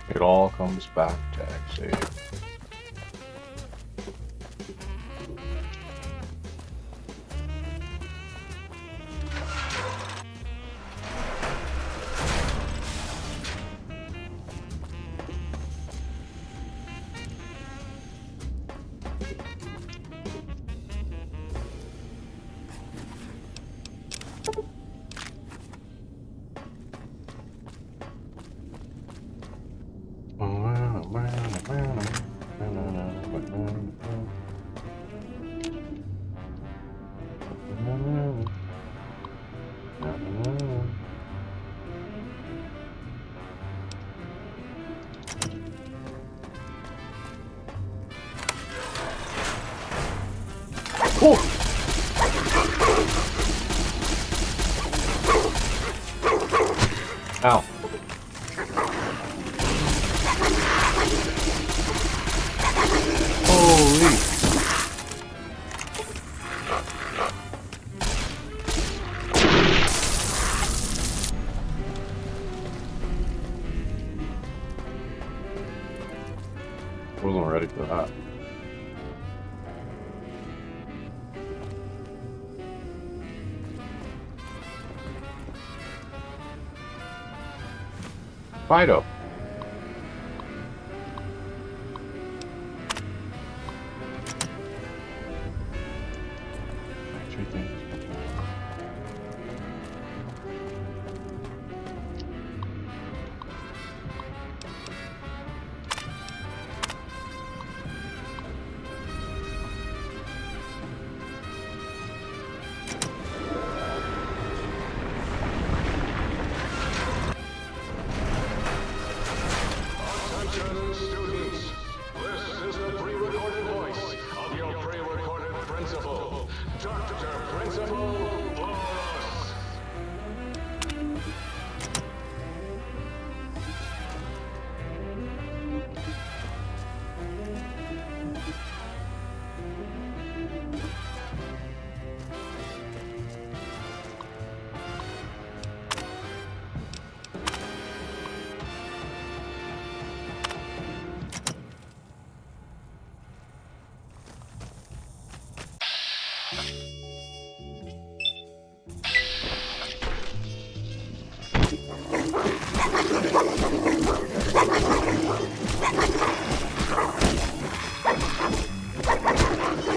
It all comes back to exit. Oh! Ow. Holy. Wasn't ready for that. Fido. Three things. Attention students, this is the pre-recorded voice of your pre-recorded principal, Dr. Principal Boss.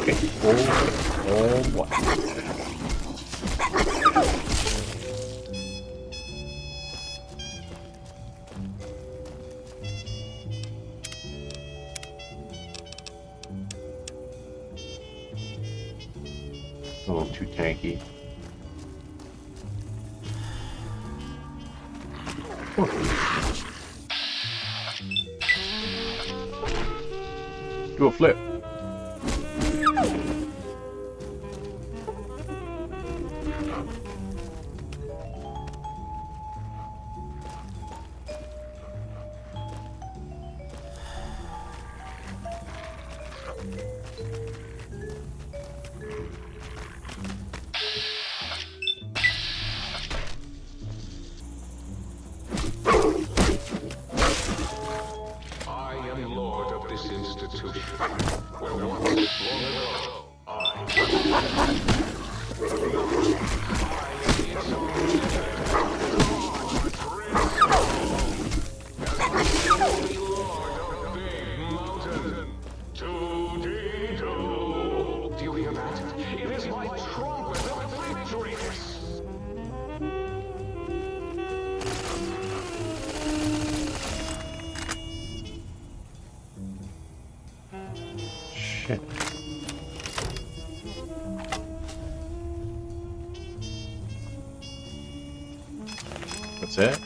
Okay. Oh boy. A little too tanky. Do a flip. I am Lord of this institution, where once long ago, I am the Lord of Big Mountain. 2D2. Do you hear that? It is my trumpet of victories. Shit. That's it?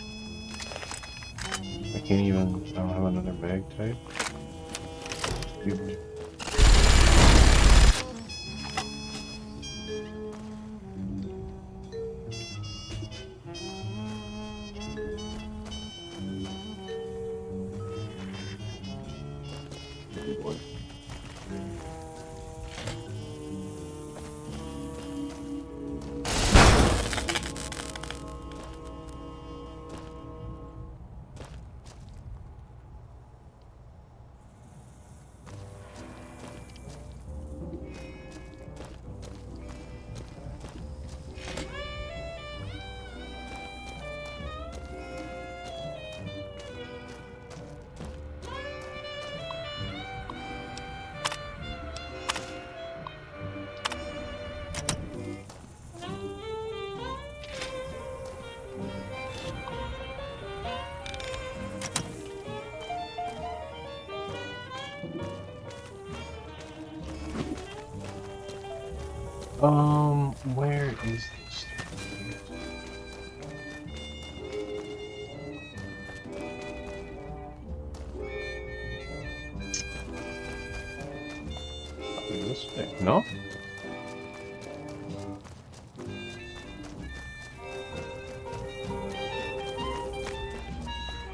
can't even. I don't have another bag type. Stupid. Boy. Where is this thing? Probably this thing, no?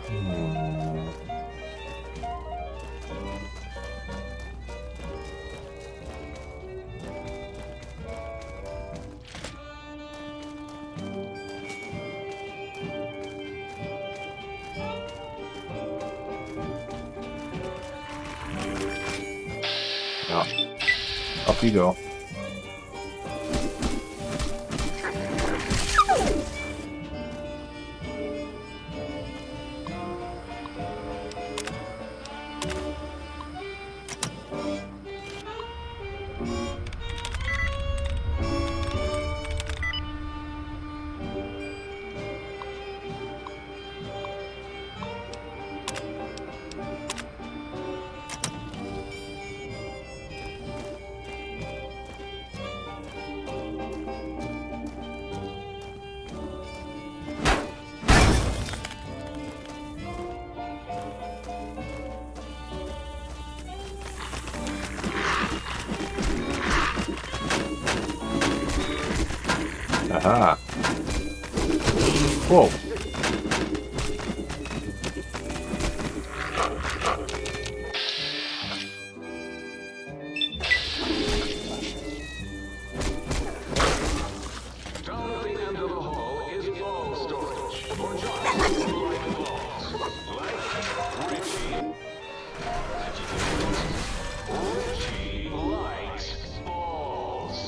Hmm. Yeah. Up you go. Aha. Whoa. Down at the end of the hall is ball storage. For just like balls. Like Richie. Richie likes balls.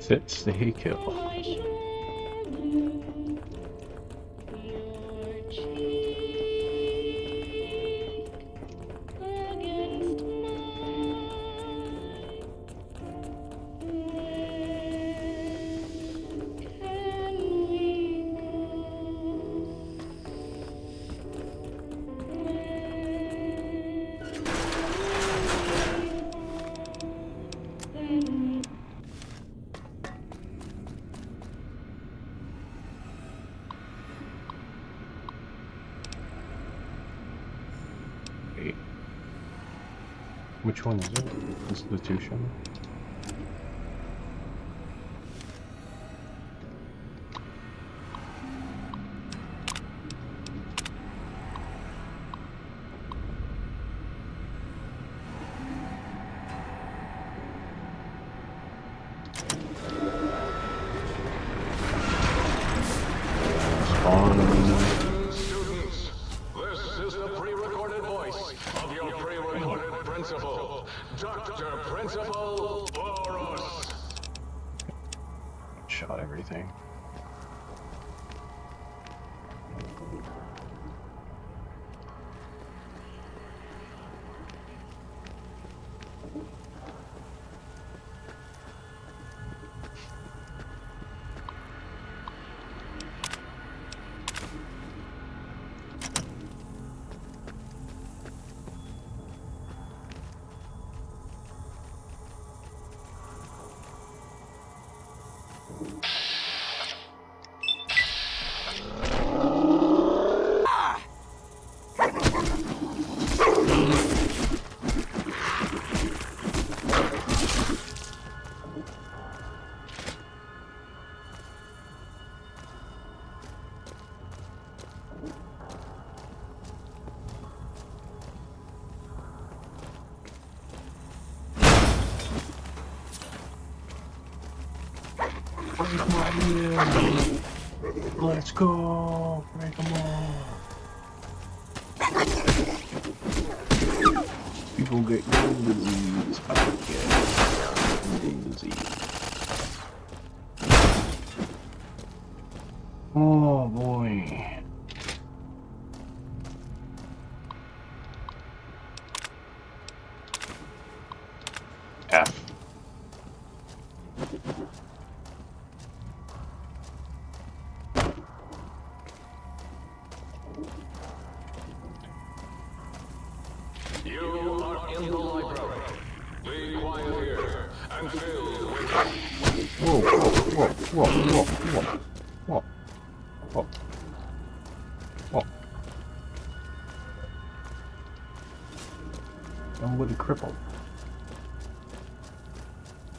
Sit, stay, kill. Wait. Which one is it? Institution? Students, this is the pre-recorded voice of your pre-recorded principal, Dr. Principal Boros. Shot everything. Yeah. Let's go. Break them all. People get lung disease. I get lung disease. Oh boy. F. You are in the library. Be quiet here and filled with... Whoa, whoa, whoa, whoa, whoa, whoa, whoa, whoa. I'm with a cripple.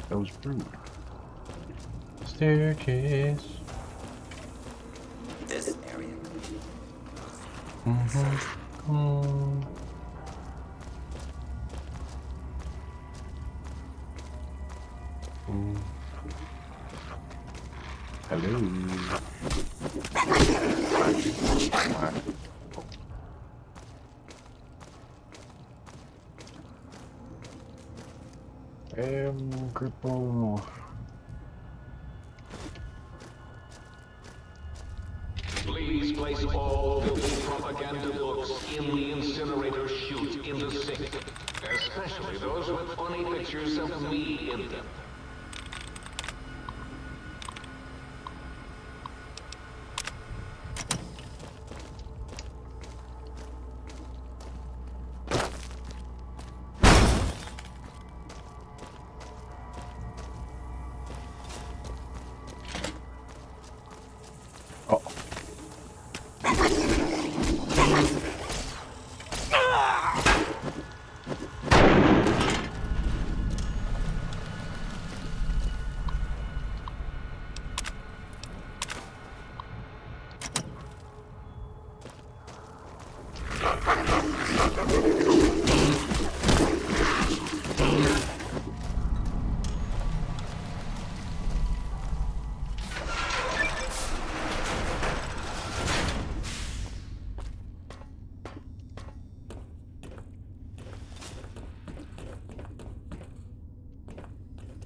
That was rude. Staircase. This area. Oh. Hello. Cripple. Please place all filthy propaganda books in the incinerator chute in the sink. Especially those with funny pictures of me in them. Oh.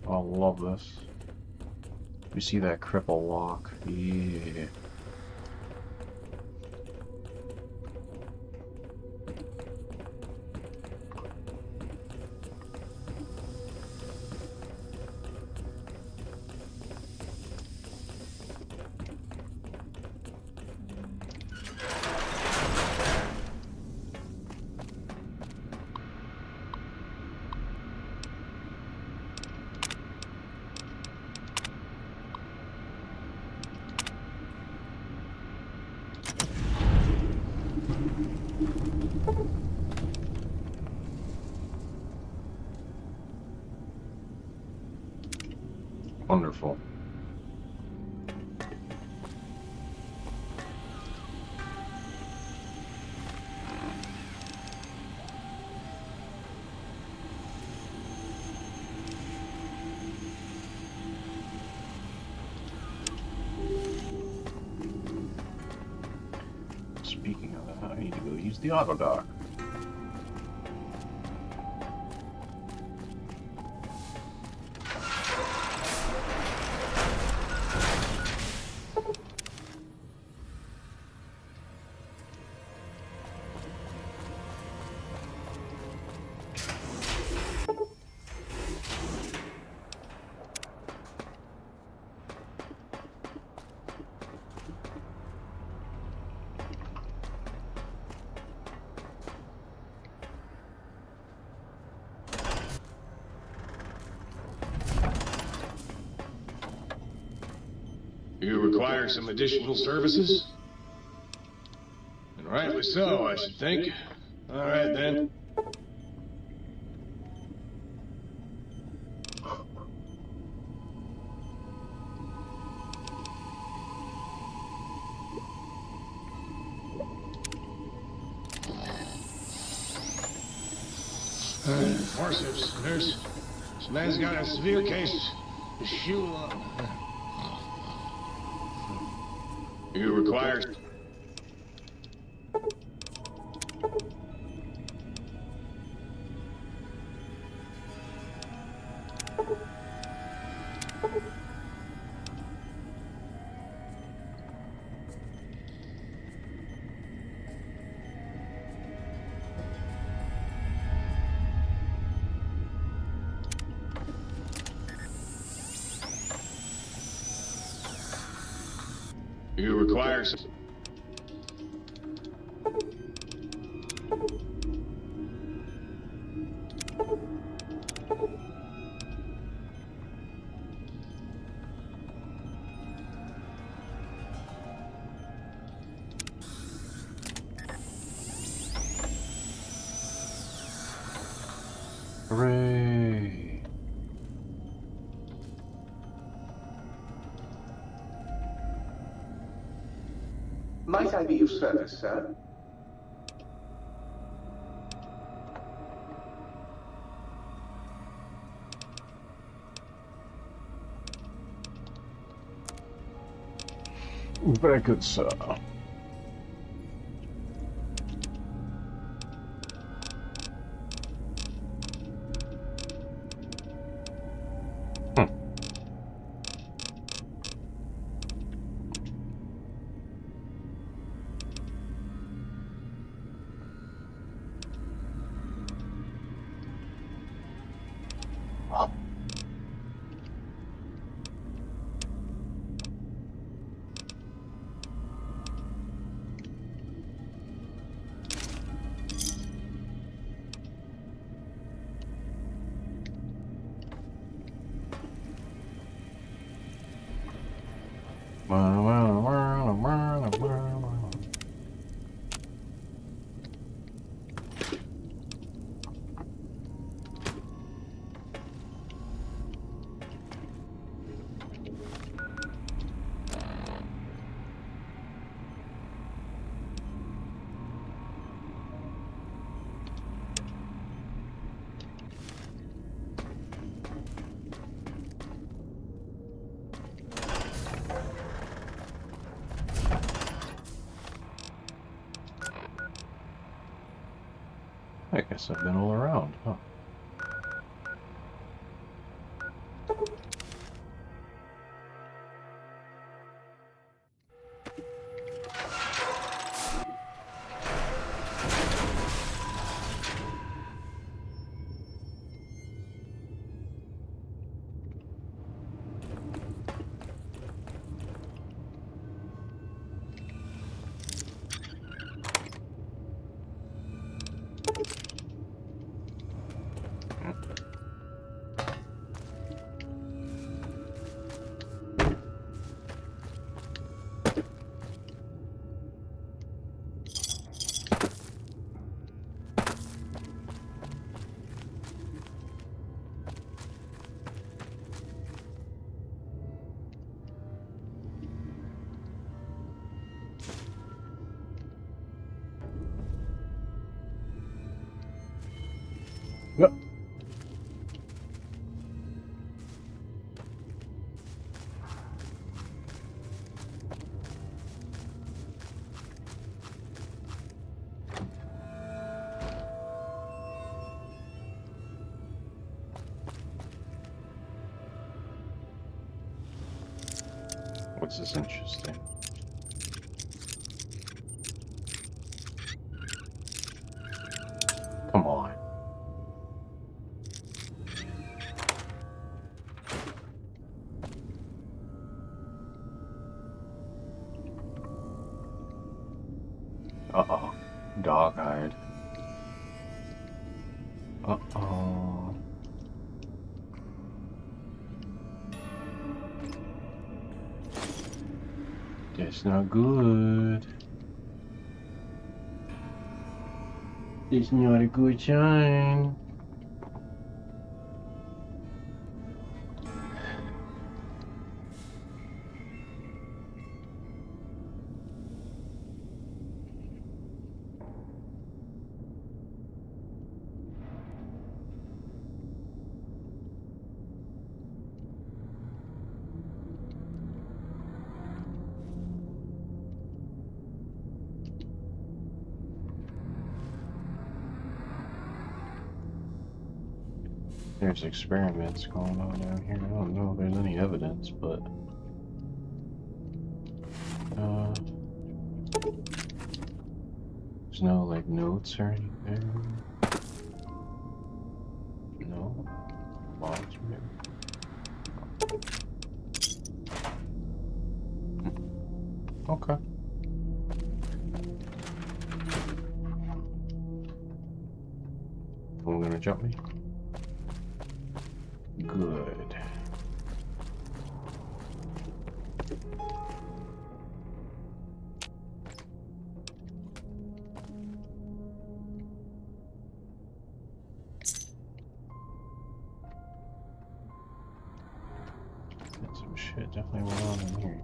I love this. You see that cripple walk? Yeah. Wonderful. Speaking of that, I need to go use the auto dock. You require some additional services? And rightly so, I should think. All right, then. Forceps, nurse. This man's got a severe case of shoe lung. You require... You require... Hooray! Might I be of service, sir? Very good, sir. I guess I've been all around, huh? Yep. What's this interesting? Come on. Uh-oh. Dog-eyed. Uh-oh. That's not good. It's not a good sign. There's experiments going on down here. I don't know if there's any evidence, but there's no like notes or anything. No logs maybe. Okay. Someone gonna jump me? Good. Got some shit definitely went on in here.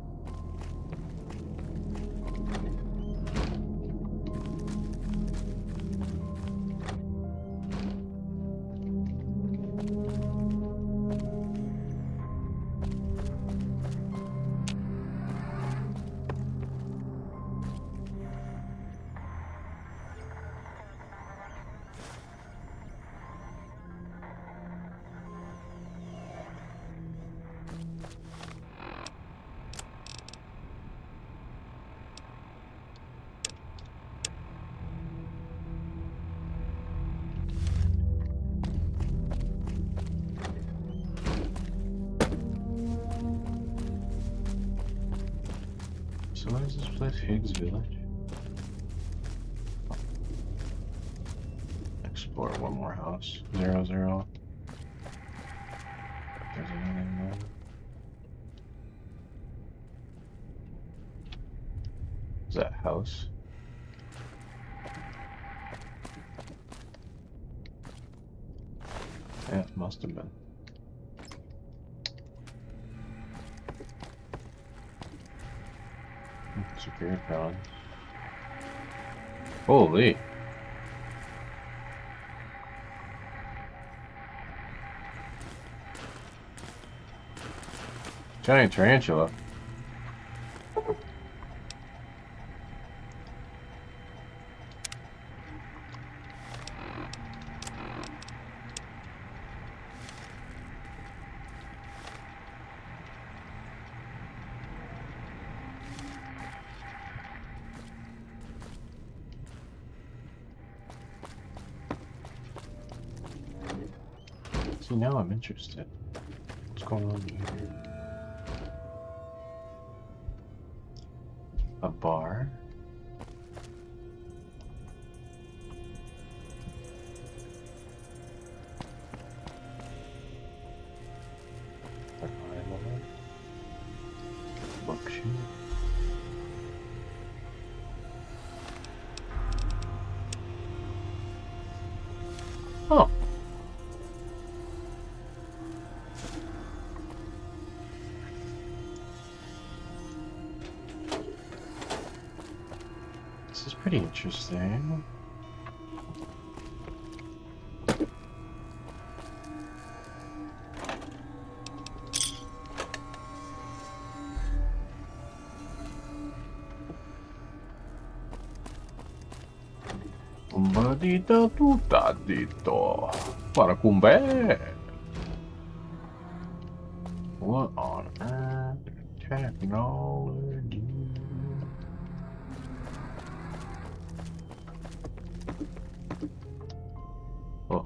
So what is this place? Higgs Village? Explore one more house. 0, 0. There's anything there. Is that house? Yeah, it must have been. Security palace. Holy! Giant tarantula. See, now I'm interested. What's going on here? A bar? An island? Book sheet? Oh! This is pretty interesting. Badita tuta dito. Para kumbe. What on earth? Technology. Oh.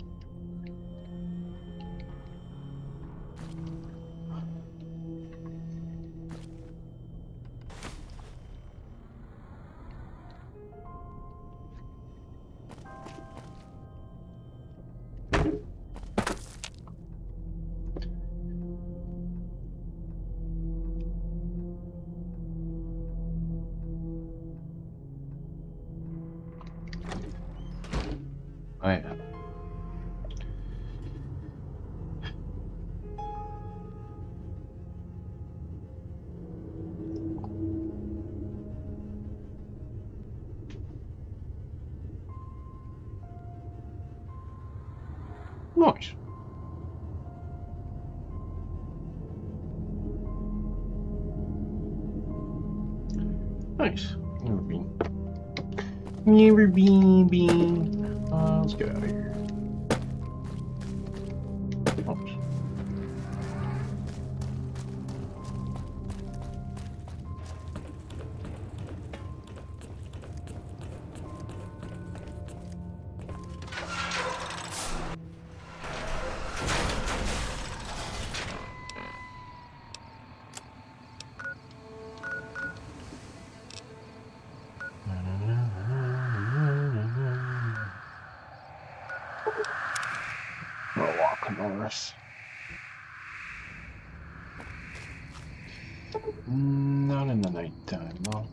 Oh yeah. Nice. Nice. Never been. Never been. Let's get out of here. Oops. We're walking Norris. Not in the nighttime, no.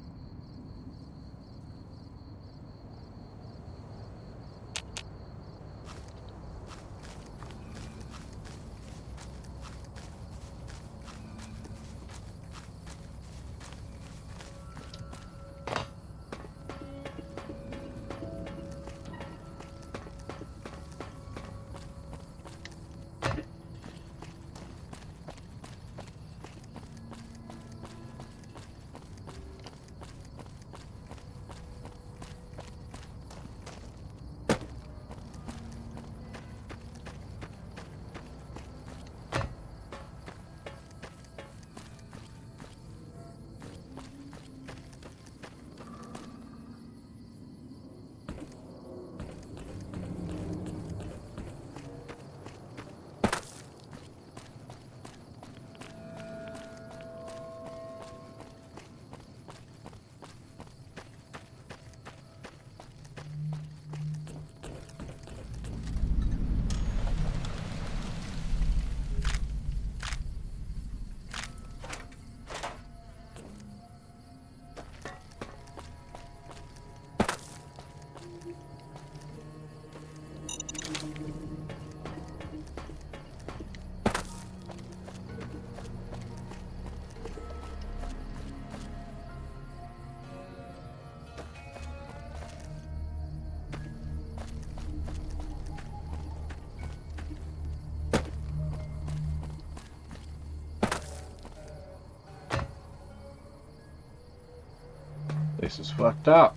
This is fucked up.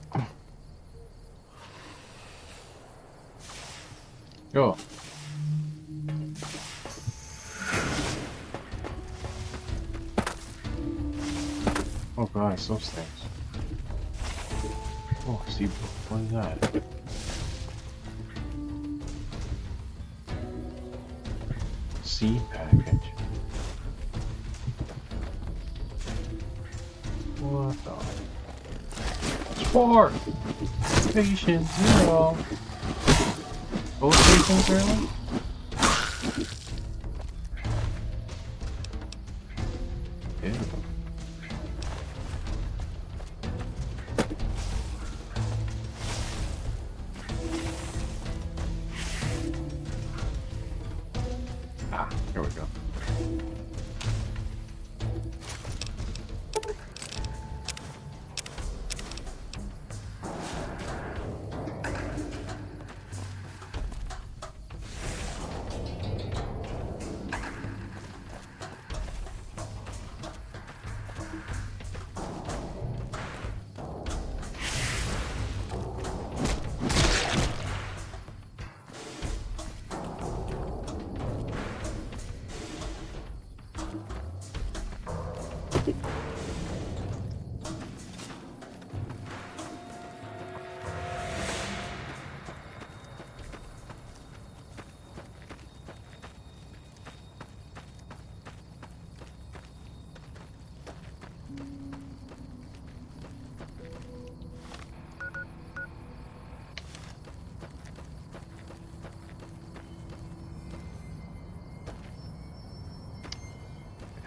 Go. Oh guys, those things. Oh, see, what is that? Seed package. What the? Sport! Patient 0. Both patients early? Ew. Ah, here we go.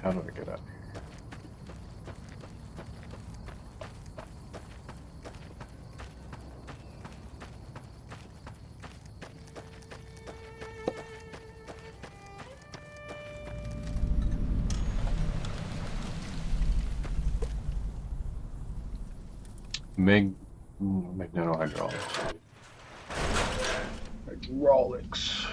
How do I get up here? Magneto hydraulics. Hydraulics.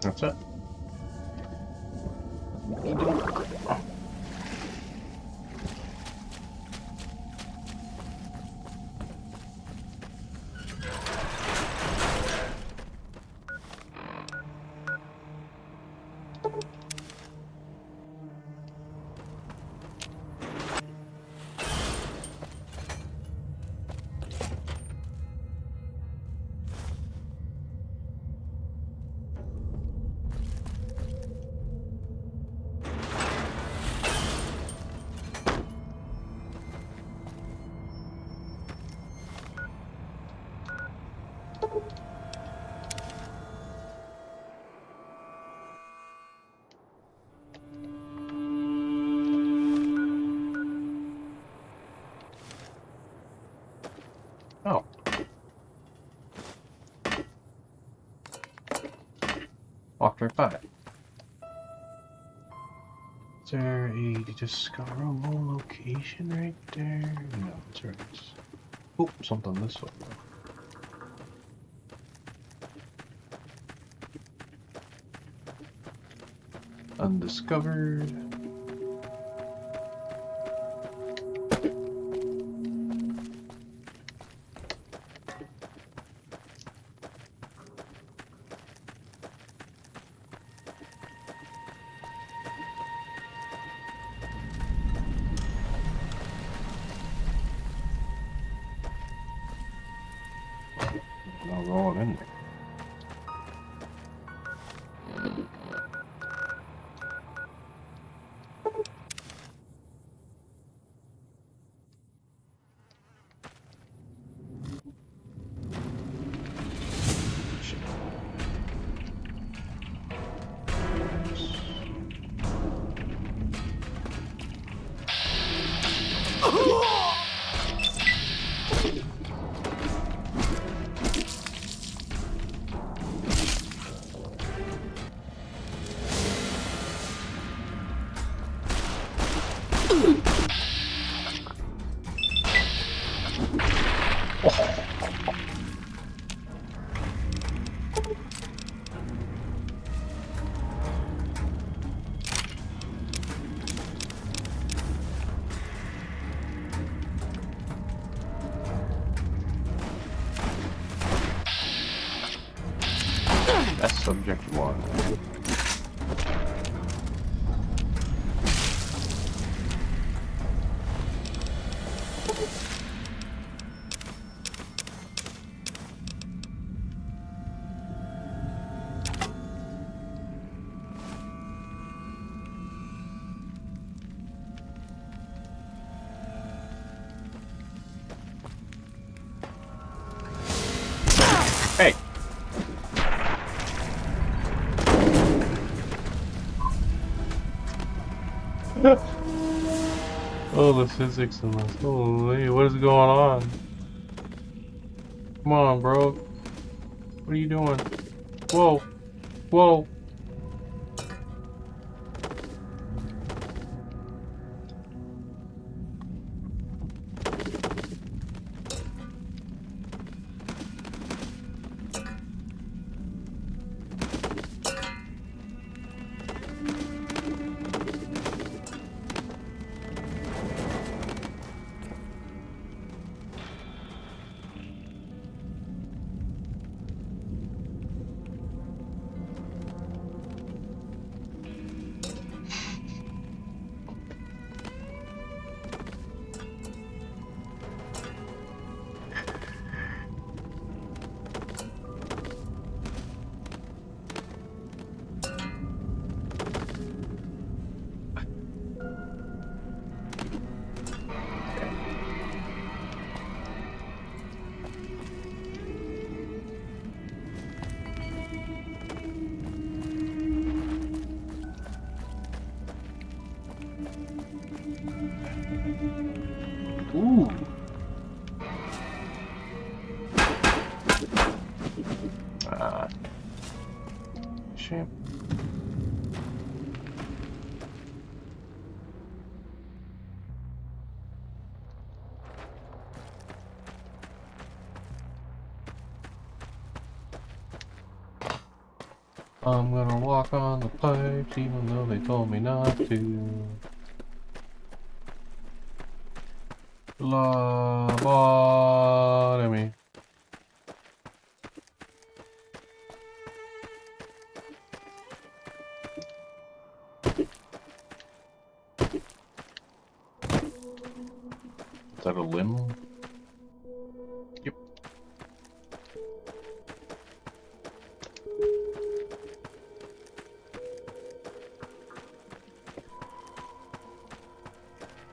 That's it. Oh. Walked right by it. Is there a discoverable location right there? No, it's right. Oh, something this way. Undiscovered. Not rolling in there. Shit. That's subject one. Hey! Oh, the physics in this. Holy, what is going on? Come on, bro. What are you doing? Whoa. Whoa. Ooh. Shame. I'm gonna walk on the pipes even though they told me not to. Lobotomy. Is that a limb? Yep.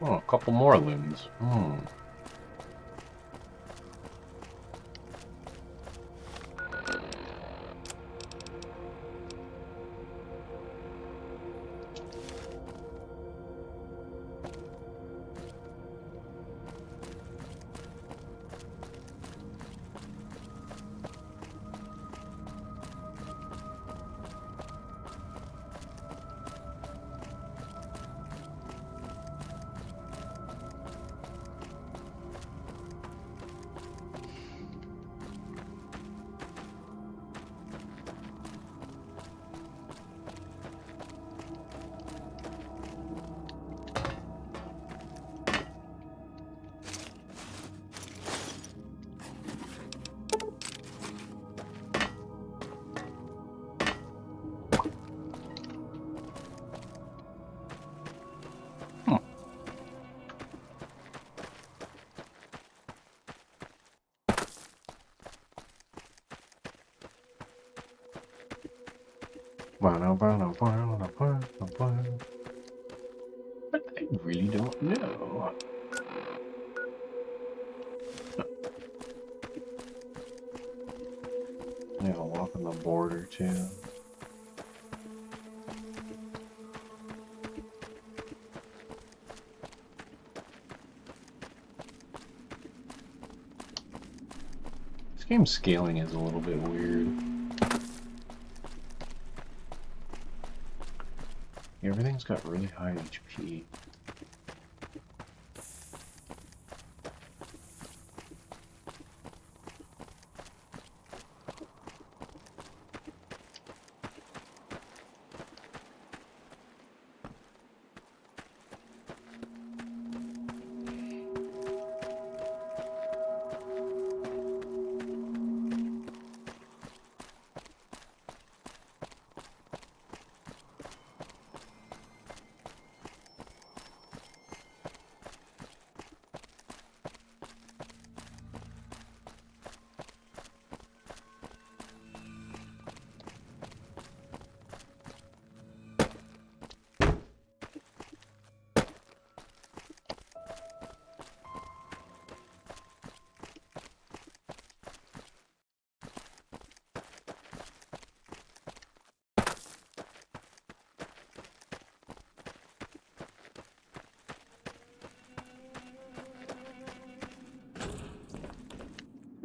Oh, a couple more limbs. Hmm. But I really don't know. I gotta walk on the border too. This game's scaling is a little bit weird. Everything's got really high HP.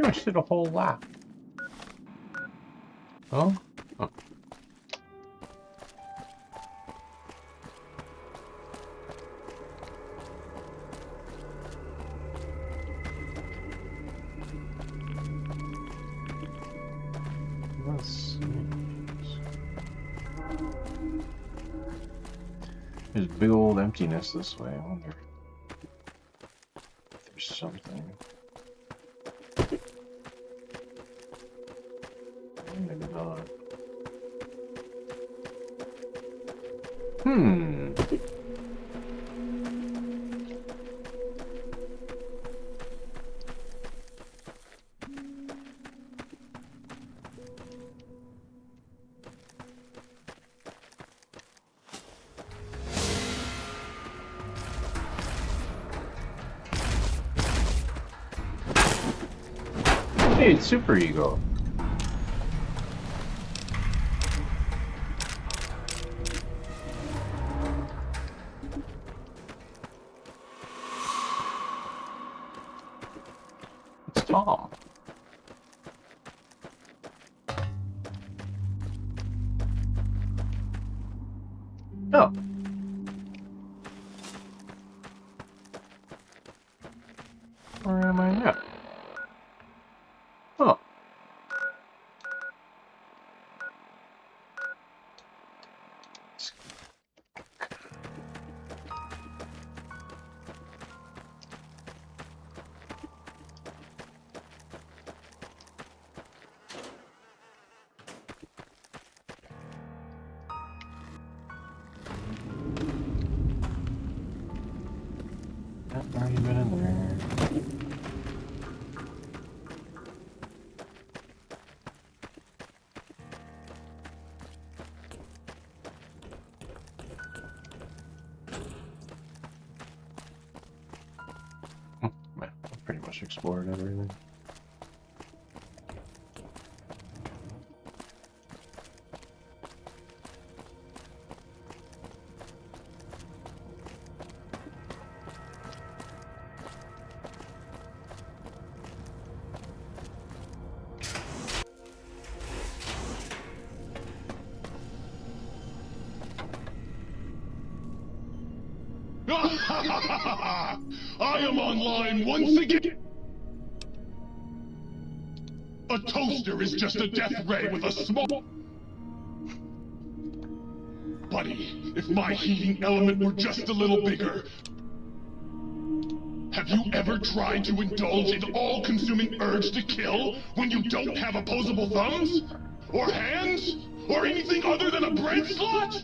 I just did a whole lap. Oh? Oh. Let's see. There's big old emptiness this way. I wonder if there's something. Maybe not. Hmm. Hey, it's Super Ego. It's Tom. Oh. Where am I now? Oh. finished exploring everything. I am online once again! A toaster is just a death ray with a small... Buddy, if my heating element were just a little bigger... Have you ever tried to indulge in all-consuming urge to kill when you don't have opposable thumbs? Or hands? Or anything other than a bread slot?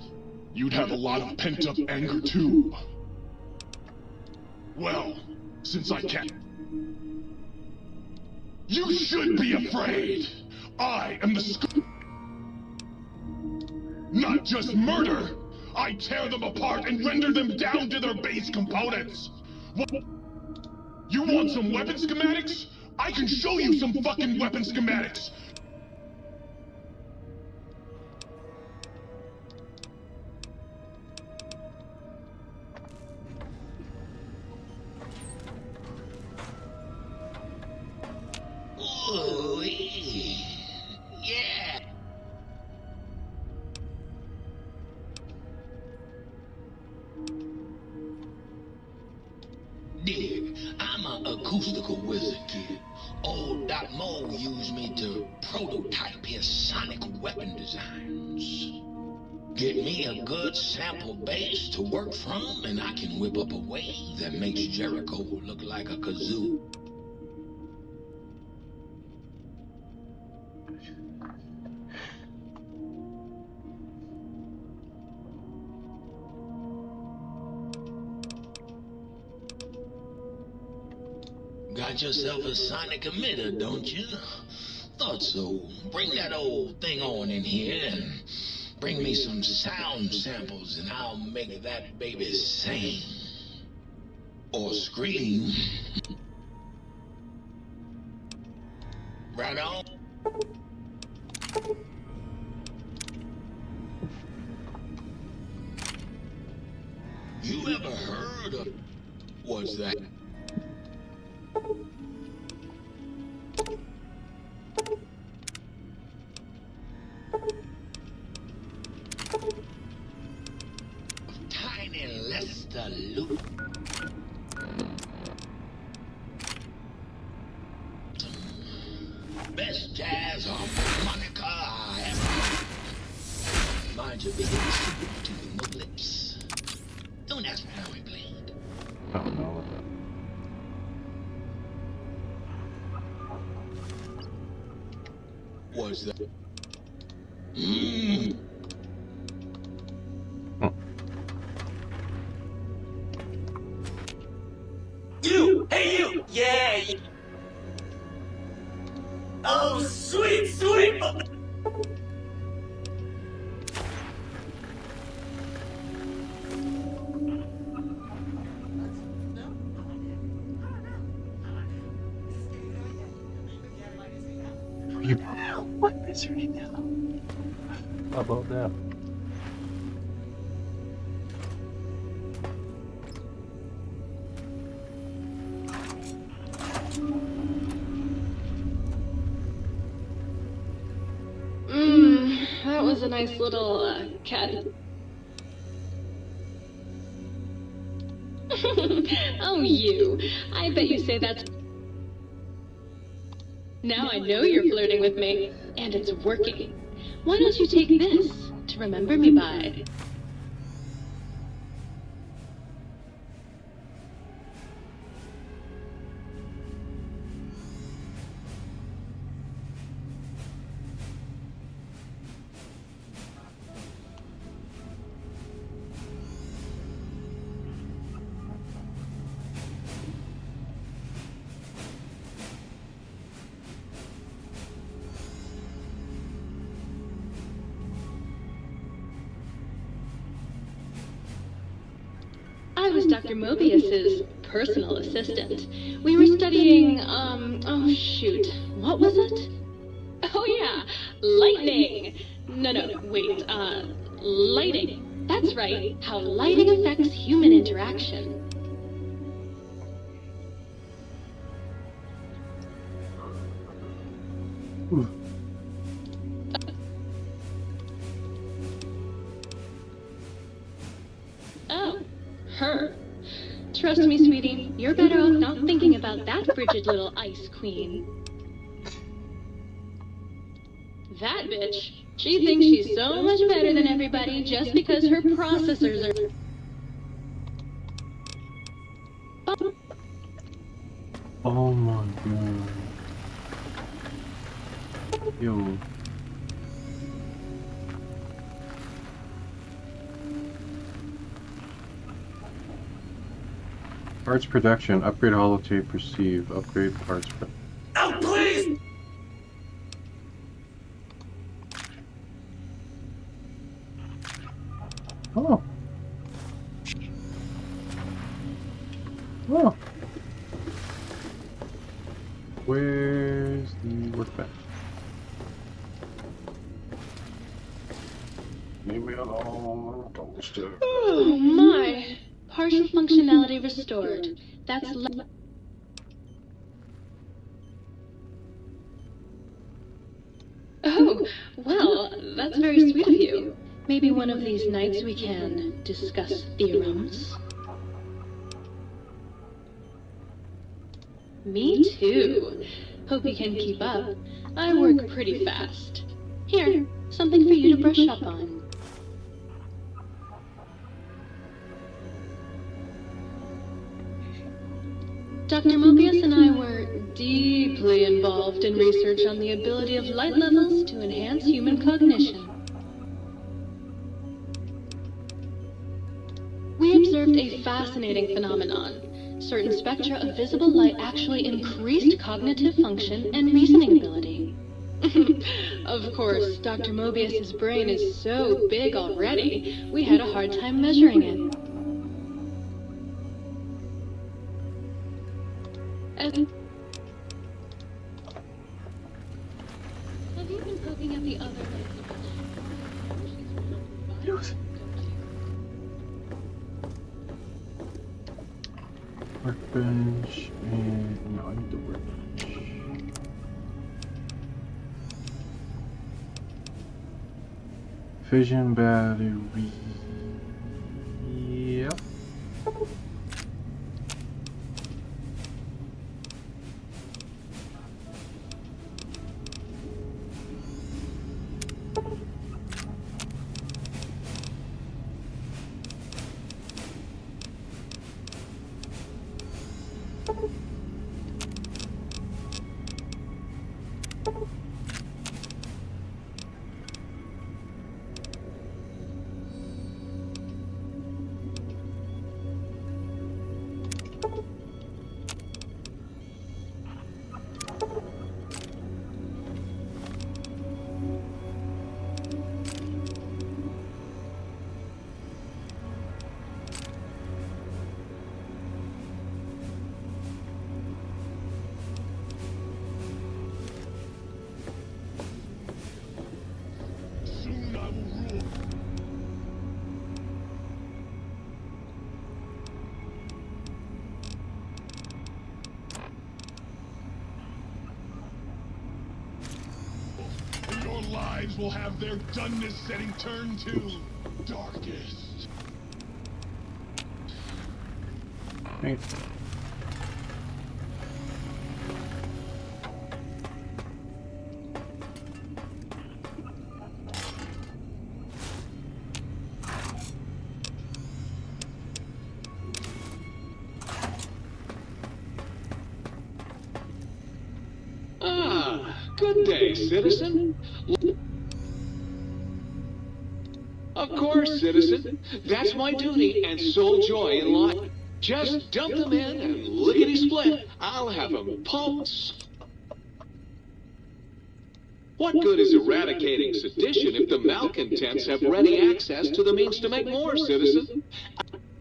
You'd have a lot of pent-up anger too. Well, since I can't... You should be afraid! I am the not just murder! I tear them apart and render them down to their base components! What? You want some weapon schematics? I can show you some fucking weapon schematics! Ooh, yeah. Dig, I'm an acoustical wizard, kid. Old Doc Mo used me to prototype his sonic weapon designs. Get me a good sample base to work from, and I can whip up a wave that makes Jericho look like a kazoo. Got yourself a sonic emitter, don't you? Thought so. Bring that old thing on in here and bring me some sound samples and I'll make that baby sing. Or scream. Right on. You ever heard of... What's that? Tiny Lester Luke. Best jazz harmonica I ever. Mind your big to the lips. Don't ask me how he played. Oh no. Was that? You! Hey, you! Yeah! Oh, sweet, sweet! What is right now? How about that? That was a nice little, cat. Oh, you. I bet you say that's... Now I know you're flirting with me, and it's working. Why don't you take this to remember me by? I was Dr. Mobius's personal assistant. We were studying, oh shoot, what was it? Oh yeah, lightning! No, wait, lighting. That's right, how lighting affects human interaction. Oh, her. Trust me, sweetie, you're better off not thinking about that frigid little ice queen. That bitch. She thinks she's so much better than everybody just because her processors are... Oh my god. Yo. Parts production. Upgrade holotape receive. Upgrade parts production. Oh, please! Oh. Oh. Where's the workbench? Leave me alone. Don't disturb. Oh my. Partial functionality restored. That's... Oh, well, that's very sweet of you. Maybe one of these nights we can discuss theorems. Me too. Hope you can keep up. I work pretty fast. Here, something for you to brush up on. Dr. Mobius and I were deeply involved in research on the ability of light levels to enhance human cognition. We observed a fascinating phenomenon. Certain spectra of visible light actually increased cognitive function and reasoning ability. Of course, Dr. Mobius's brain is so big already, we had a hard time measuring it. Have you been poking at the other Workbench and no, I need the workbench. Fission battery. Yep. Soon I will rule. And your lives will have their doneness setting turn to darkest. Hey. Good day, citizen. Of course, citizen. That's my duty and sole joy in life. Just dump them in and lickety-split. I'll have them pumped. What good is eradicating sedition if the malcontents have ready access to the means to make more, citizen?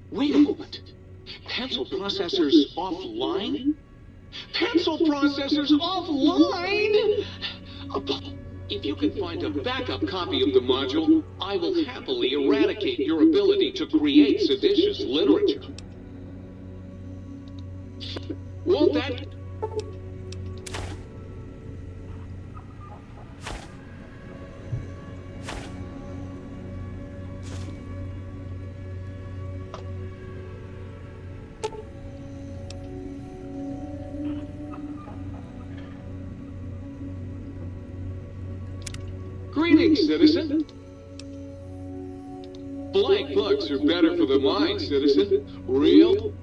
Wait a moment. pencil processors offline? Pencil processors offline? If you can find a backup copy of the module, I will happily eradicate your ability to create seditious literature. Won't that... Greetings, citizen. Blank books are better for the mind, citizen. Real?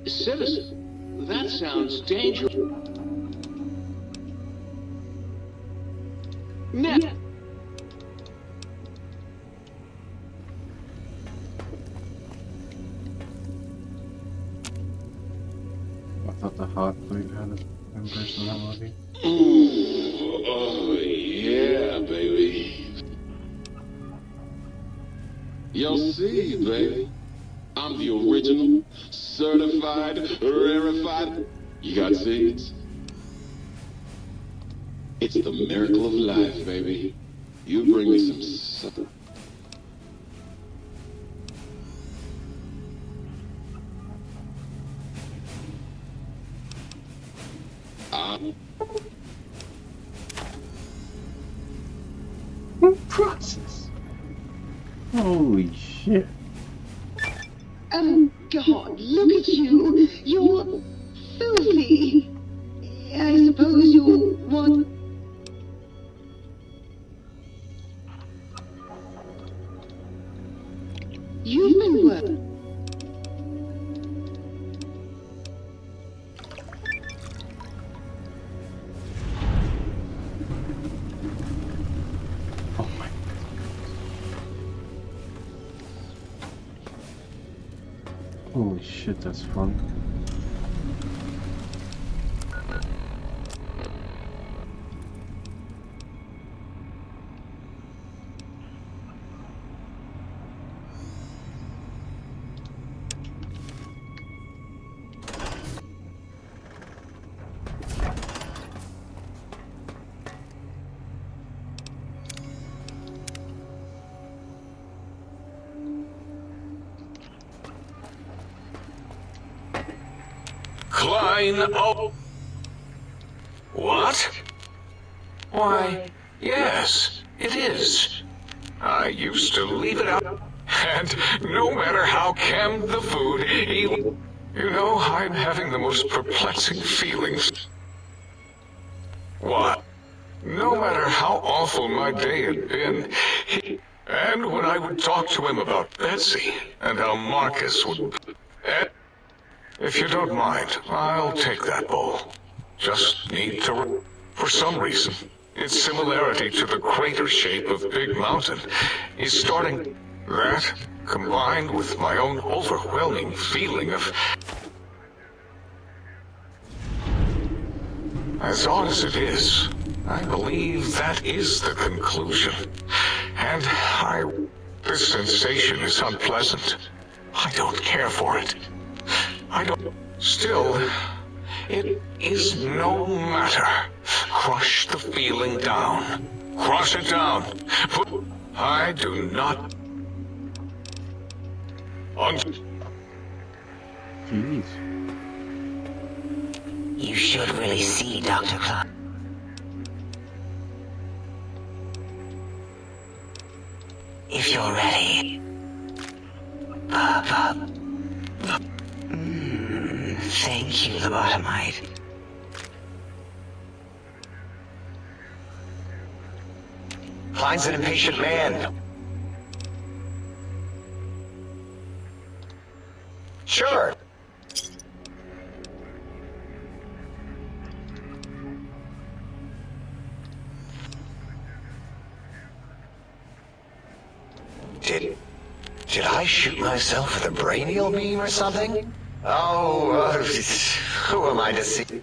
Citizen, that sounds dangerous. Net. I thought the hot plate had a personality. Ooh, oh yeah, baby. You'll see, baby. I'm the original, certified, rarefied. You got seeds? It's the miracle of life, baby. You bring me some supper. Process. Holy shit. Oh, God, look at you. You're filthy. I suppose you'll want... You've been working. Oh my. Holy shit, that's fun. Klein, oh. What? Why, yes, it is. I used to leave it out, and no matter how canned the food, you know, I'm having the most perplexing feelings. What? No matter how awful my day had been, and when I would talk to him about Betsy, and how Marcus would... If you don't mind, I'll take that bowl. Just need to... For some reason, its similarity to the crater shape of Big Mountain is starting... That, combined with my own overwhelming feeling of... As odd as it is, I believe that is the conclusion. And this sensation is unpleasant. I don't care for it. I don't... Still, it is no matter. Crush the feeling down. Crush it down. I do not... Jeez. You should really see Dr. Clark. If you're ready. Thank you, lobotomite. Klein's an impatient man. Sure. Did I shoot myself with a brainial beam or something? Oh, who am I to see?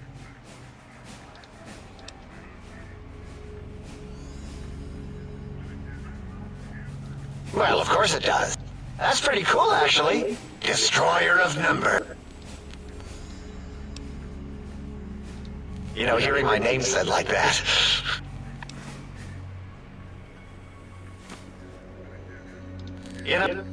Well, of course. course it does. That's pretty cool, actually. Destroyer of number. You know, hearing my name said like that. You know...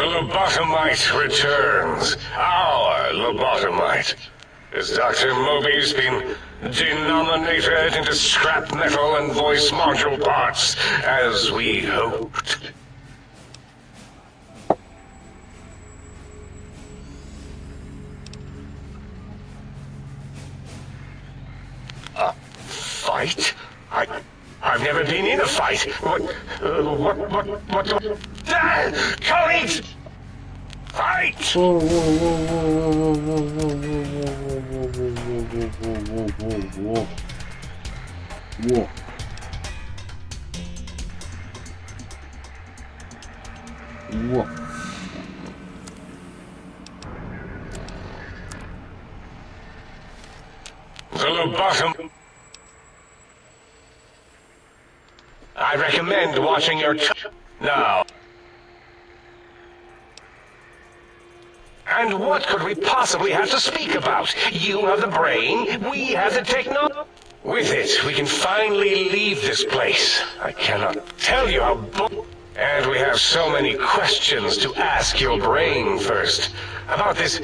The lobotomite returns. Our lobotomite. Has Dr. Mobius been denominated into scrap metal and voice module parts, as we hoped? A fight? I've never been in a fight. What? Colleagues! Fight! Whoa, whoa, whoa, whoa, whoa, whoa, whoa, whoa, whoa, whoa, whoa, whoa, whoa, whoa. Whoa. The lobotom... I recommend watching your now. And what could we possibly have to speak about? You have the brain, we have the technology. With it, we can finally leave this place. I cannot tell you how and we have so many questions to ask your brain first. About this...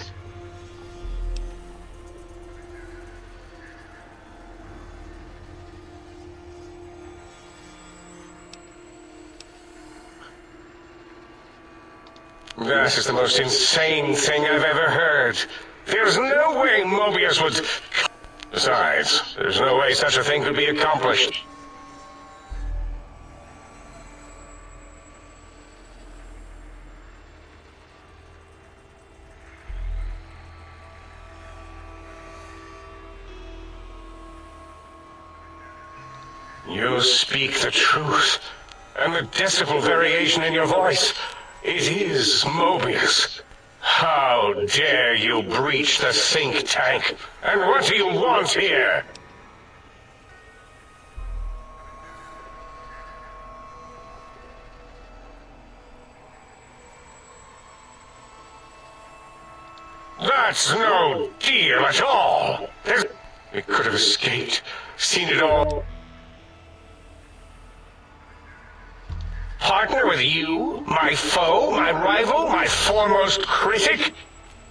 That is the most insane thing I've ever heard. There's no way Mobius would... Besides, there's no way such a thing could be accomplished. You speak the truth. And the decibel variation in your voice, it is Mobius. How dare you breach the think tank? And what do you want here? That's no deal at all. We could have escaped, seen it all. Partner with you, my foe, my rival, my foremost critic?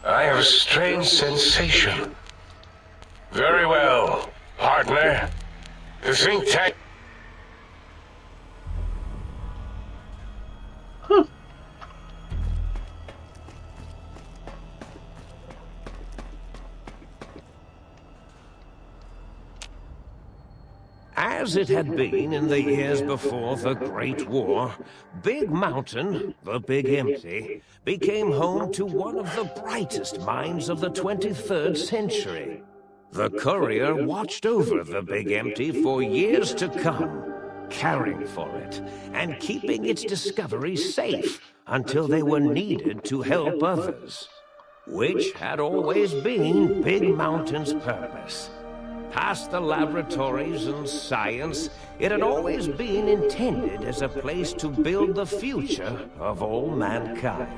I have a strange sensation. Very well, partner. The think tank... As it had been in the years before the Great War, Big Mountain, the Big Empty, became home to one of the brightest minds of the 23rd century. The Courier watched over the Big Empty for years to come, caring for it and keeping its discoveries safe until they were needed to help others, which had always been Big Mountain's purpose. Past the laboratories and science, it had always been intended as a place to build the future of all mankind.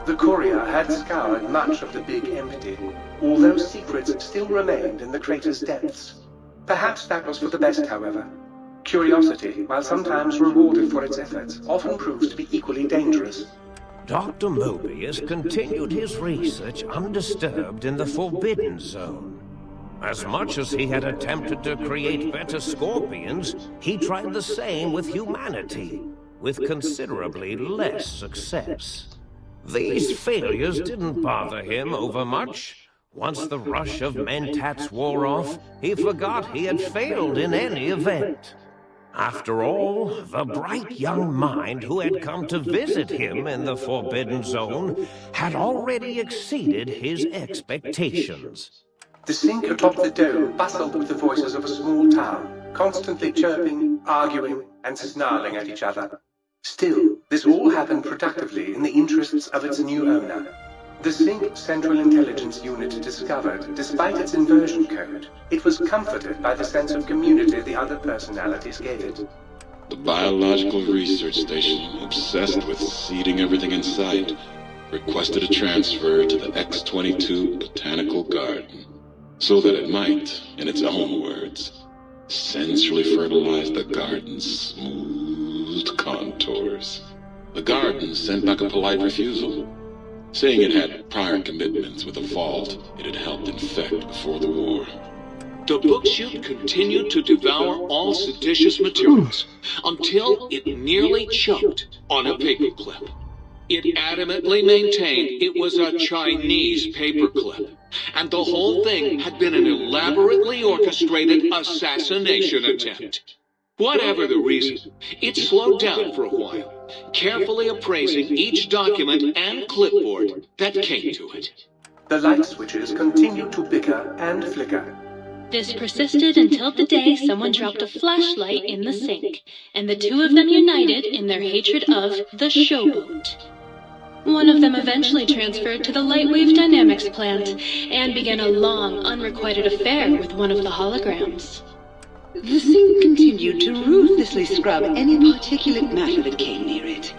The Courier had scoured much of the Big Empty, although secrets still remained in the crater's depths. Perhaps that was for the best, however. Curiosity, while sometimes rewarded for its efforts, often proves to be equally dangerous. Dr. Mobius continued his research undisturbed in the Forbidden Zone. As much as he had attempted to create better scorpions, he tried the same with humanity, with considerably less success. These failures didn't bother him over much. Once the rush of mentats wore off, he forgot he had failed in any event. After all, the bright young mind who had come to visit him in the Forbidden Zone had already exceeded his expectations. The sink atop the dome bustled with the voices of a small town, constantly chirping, arguing, and snarling at each other. Still, this all happened productively in the interests of its new owner. The Sync Central Intelligence Unit discovered, despite its inversion code, it was comforted by the sense of community the other personalities gave it. The Biological Research Station, obsessed with seeding everything in sight, requested a transfer to the X-22 Botanical Garden, so that it might, in its own words, sensually fertilize the garden's smooth contours. The garden sent back a polite refusal, saying it had prior commitments with a vault it had helped infect before the war. The bookship continued to devour all seditious materials until it nearly choked on a paperclip. It adamantly maintained it was a Chinese paperclip, and the whole thing had been an elaborately orchestrated assassination attempt. Whatever the reason, it slowed down for a while, carefully appraising each document and clipboard that came to it. The light switches continued to bicker and flicker. This persisted until the day someone dropped a flashlight in the sink, and the two of them united in their hatred of the showboat. One of them eventually transferred to the Lightwave Dynamics plant and began a long, unrequited affair with one of the holograms. The sink continued to ruthlessly scrub any particulate matter that came near it.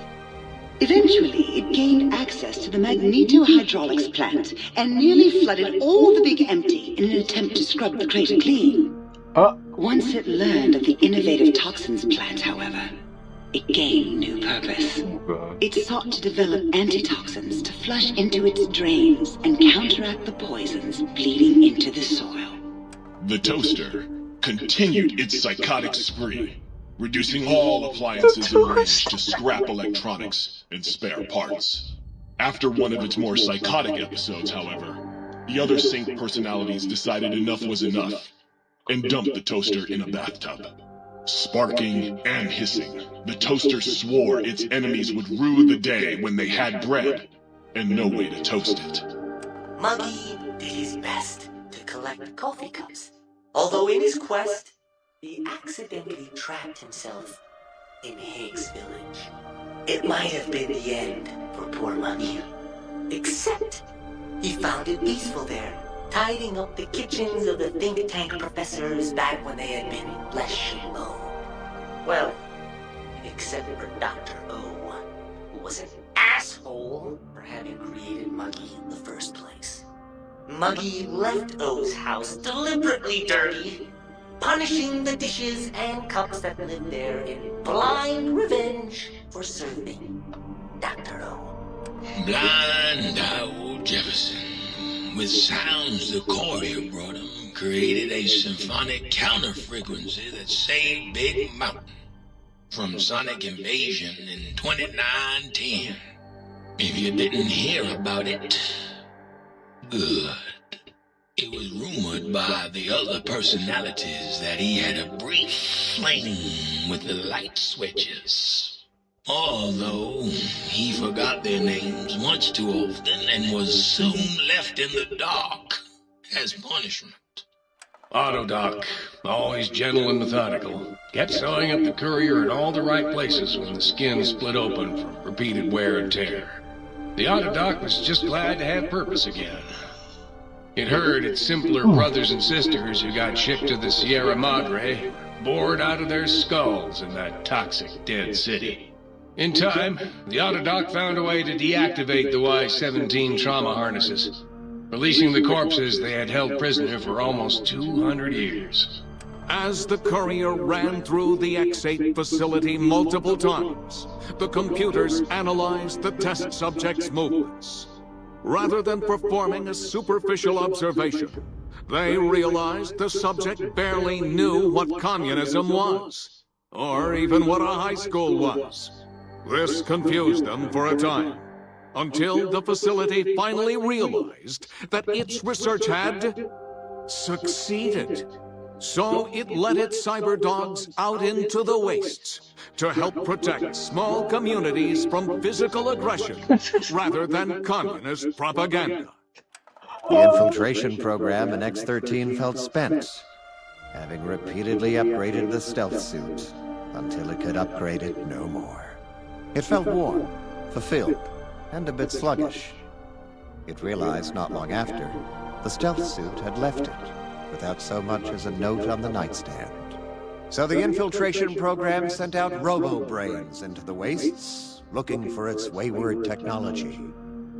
Eventually, it gained access to the magnetohydraulics plant and nearly flooded all the Big Empty in an attempt to scrub the crater clean. Once it learned of the innovative toxins plant, however, it gained new purpose. It sought to develop antitoxins to flush into its drains and counteract the poisons bleeding into the soil. The toaster continued its psychotic spree, reducing all appliances in range to scrap electronics and spare parts. After one of its more psychotic episodes, however, the other Sync personalities decided enough was enough and dumped the toaster in a bathtub. Sparking and hissing, the toaster swore its enemies would rue the day when they had bread and no way to toast it. Muggy did his best to collect coffee cups, although in his quest, he accidentally trapped himself in Higgs Village. It might have been the end for poor Muggy. Except he found it peaceful there, tidying up the kitchens of the think tank professors back when they had been flesh and bone. Well, except for Dr. O, who was an asshole for having created Muggy in the first place. Muggy left O's house deliberately dirty, punishing the dishes and cups that lived there in blind revenge for serving Dr. O. Blind old Jefferson, with sounds the courier brought him, created a symphonic counter-frequency that saved Big Mountain from sonic invasion in 2910. If you didn't hear about it, good. It was rumored by the other personalities that he had a brief fling with the light switches. Although he forgot their names much too often and was soon left in the dark as punishment. Autodoc, always gentle and methodical, kept sewing up the courier in all the right places when the skin split open from repeated wear and tear. The Autodoc was just glad to have purpose again. It heard its simpler brothers and sisters who got shipped to the Sierra Madre bored out of their skulls in that toxic dead city. In time, the Autodoc found a way to deactivate the Y-17 trauma harnesses, releasing the corpses they had held prisoner for almost 200 years. As the courier ran through the X-8 facility multiple times, the computers analyzed the test subject's movements. Rather than performing a superficial observation, they realized the subject barely knew what communism was, or even what a high school was. This confused them for a time, until the facility finally realized that its research had succeeded. So it let its cyber dogs out into the wastes to help protect small communities from physical aggression rather than communist propaganda. The infiltration program in X-13 felt spent, having repeatedly upgraded the stealth suit until it could upgrade it no more. It felt warm, fulfilled, and a bit sluggish. It realized not long after, the stealth suit had left it, without so much as a note on the nightstand. So the infiltration program sent out robo-brains into the wastes, looking for its wayward technology.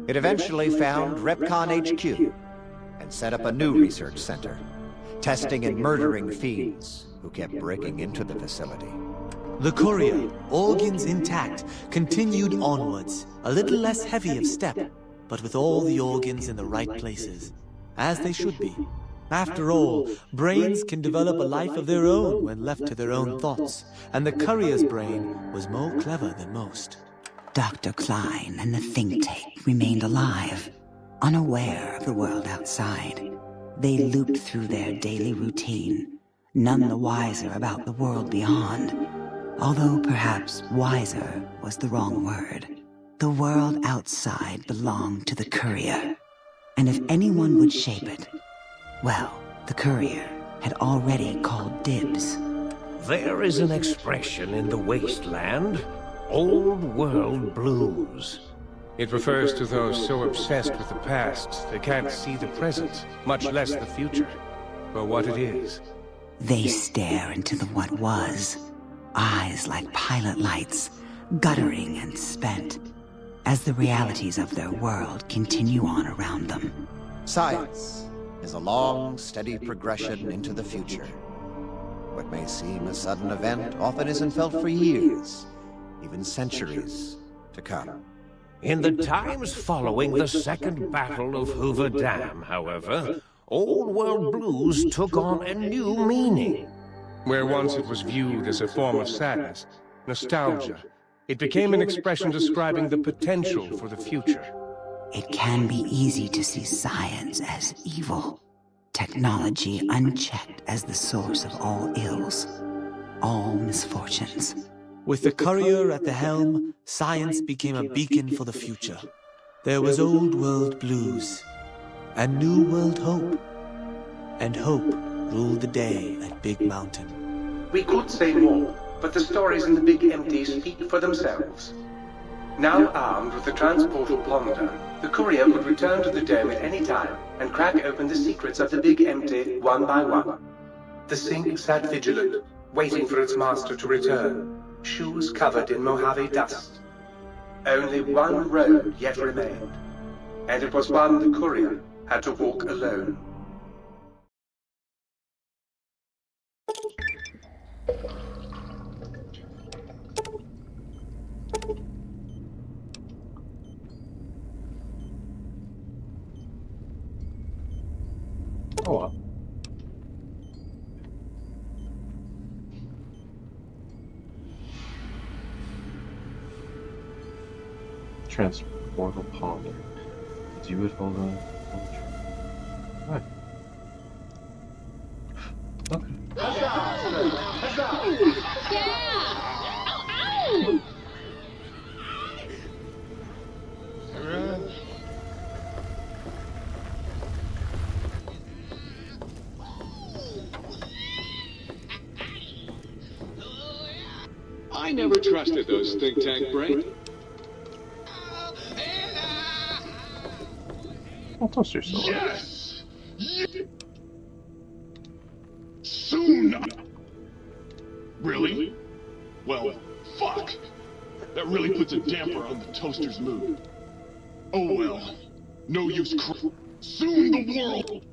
It eventually found Repcon HQ, and set up a new research center, testing and murdering fiends who kept breaking into the facility. The courier, organs intact, continued onwards, a little less heavy of step, but with all the organs in the right places, as they should be. After all, brains can develop a life of their own when left to their own thoughts, and the courier's brain was more clever than most. Dr. Klein and the think tank remained alive, unaware of the world outside. They looped through their daily routine, none the wiser about the world beyond. Although perhaps wiser was the wrong word. The world outside belonged to the courier, and if anyone would shape it, well, the courier had already called dibs. There is an expression in the wasteland, old world blues. It refers to those so obsessed with the past they can't see the present, much less the future, for what it is. They stare into the what was, eyes like pilot lights, guttering and spent, as the realities of their world continue on around them. Science is a long, steady progression into the future. What may seem a sudden event often isn't felt for years, even centuries to come. In the times following the Second Battle of Hoover Dam, however, old world blues took on a new meaning. Where once it was viewed as a form of sadness, nostalgia, it became an expression describing the potential for the future. It can be easy to see science as evil, technology unchecked as the source of all ills, all misfortunes. With the courier at the helm, science became a beacon for the future. There was old world blues, and new world hope, and hope ruled the day at Big Mountain. We could say more, but the stories in the Big Empty speak for themselves. Now armed with the transportal ponder, the courier could return to the dome at any time and crack open the secrets of the Big Empty one by one. The sink sat vigilant, waiting for its master to return, shoes covered in Mojave dust. Only one road yet remained, and it was one the courier had to walk alone. Oh well. Transportal ponder. You would hold on. Right. Okay. I never trusted those think tank brains. Well, Toaster's still alive. Yes! Soon! Really? Well, fuck! That really puts a damper on the toaster's mood. Oh well. No use soon the world!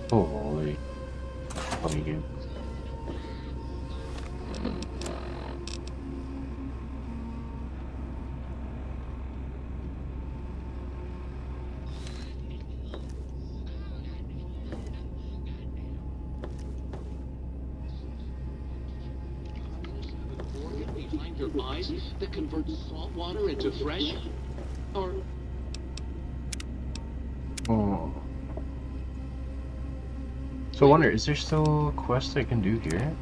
Holy. Funny game. Behind your eyes that converts salt water into fresh? Or... Oh. So I wonder, is there still a quest I can do here?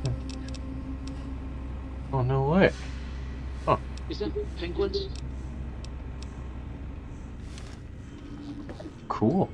Oh, no way. Huh. Is that penguins? Cool.